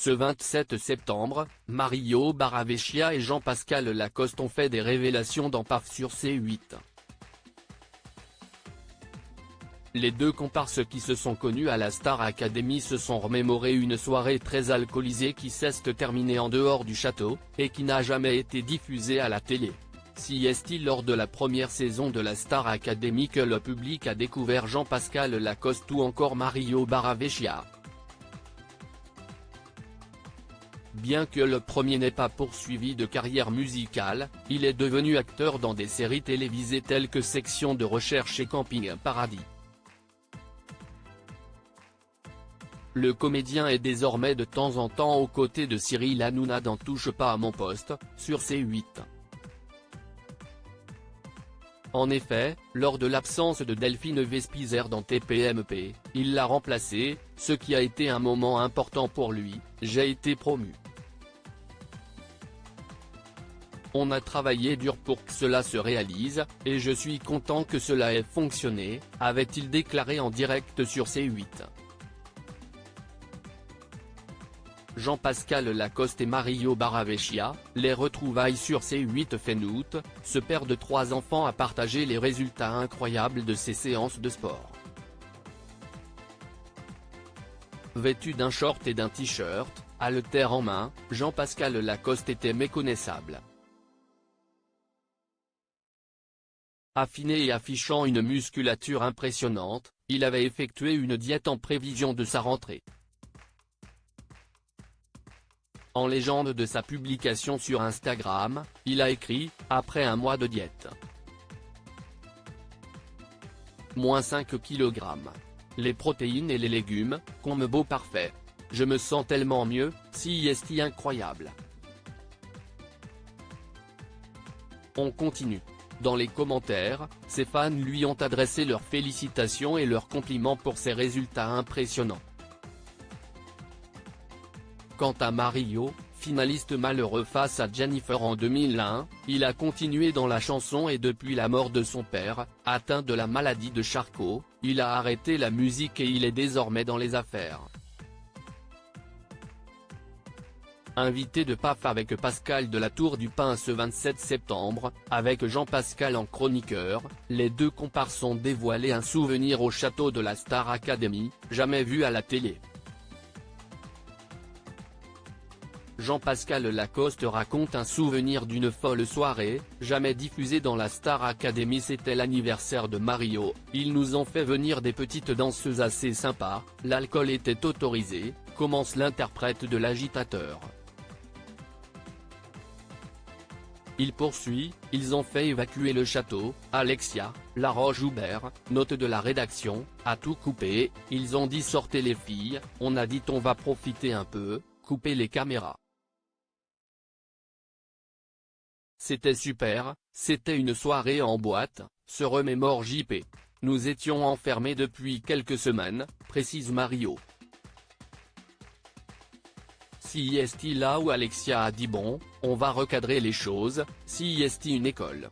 Ce 27 septembre, Mario Barravecchia et Jean-Pascal Lacoste ont fait des révélations dans PAF sur C8. Les deux comparses qui se sont connus à la Star Academy se sont remémorés une soirée très alcoolisée qui s'est terminée en dehors du château, et qui n'a jamais été diffusée à la télé. Si est-il lors de la première saison de la Star Academy que le public a découvert Jean-Pascal Lacoste ou encore Mario Barravecchia. Bien que le premier n'ait pas poursuivi de carrière musicale, il est devenu acteur dans des séries télévisées telles que Section de recherche et Camping Paradis. Le comédien est désormais de temps en temps aux côtés de Cyril Hanouna dans Touche pas à mon poste, sur C8. En effet, lors de l'absence de Delphine Vespizer dans TPMP, il l'a remplacée, ce qui a été un moment important pour lui. J'ai été promu. On a travaillé dur pour que cela se réalise, et je suis content que cela ait fonctionné, avait-il déclaré en direct sur C8. Jean-Pascal Lacoste et Mario Barravecchia, les retrouvailles sur C8 fin août, ce père de 3 enfants a partagé les résultats incroyables de ses séances de sport. Vêtu d'un short et d'un t-shirt, haltères en main, Jean-Pascal Lacoste était méconnaissable. Affiné et affichant une musculature impressionnante, il avait effectué une diète en prévision de sa rentrée. En légende de sa publication sur Instagram, il a écrit « Après un mois de diète. Moins 5 kg. Les protéines et les légumes, combo parfait. Je me sens tellement mieux, si est incroyable. » On continue. Dans les commentaires, ses fans lui ont adressé leurs félicitations et leurs compliments pour ses résultats impressionnants. Quant à Mario, finaliste malheureux face à Jennifer en 2001, il a continué dans la chanson et depuis la mort de son père, atteint de la maladie de Charcot, il a arrêté la musique et il est désormais dans les affaires. Invité de PAF avec Pascal de la Tour du Pin ce 27 septembre, avec Jean-Pascal en chroniqueur, les deux comparses ont dévoilé un souvenir au château de la Star Academy, jamais vu à la télé. Jean-Pascal Lacoste raconte un souvenir d'une folle soirée, jamais diffusée dans la Star Academy. C'était l'anniversaire de Mario, ils nous ont fait venir des petites danseuses assez sympas, l'alcool était autorisé, commence l'interprète de l'agitateur. Il poursuit, ils ont fait évacuer le château, Alexia, Laroche-Joubert, note de la rédaction, a tout coupé, ils ont dit sortez les filles, on a dit on va profiter un peu, coupez les caméras. C'était super, c'était une soirée en boîte, se remémore JP. Nous étions enfermés depuis quelques semaines, précise Mario. Si est là où Alexia a dit bon, on va recadrer les choses, si est une école.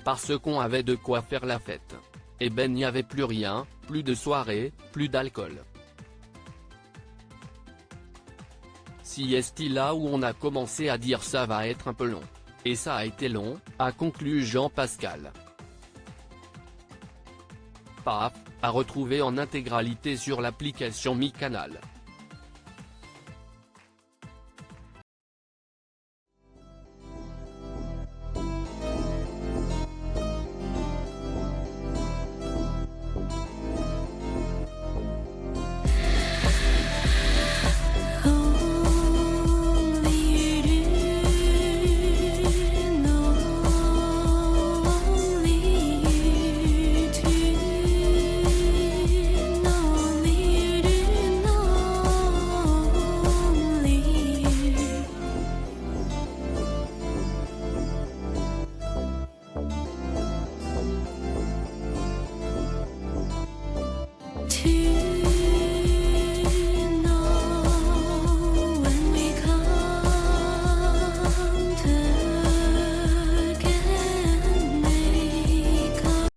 Parce qu'on avait de quoi faire la fête. Et ben n'y avait plus rien, plus de soirée, plus d'alcool. Si est là où on a commencé à dire ça va être un peu long. Et ça a été long, a conclu Jean-Pascal. PAF, à retrouver en intégralité sur l'application Mi Canal.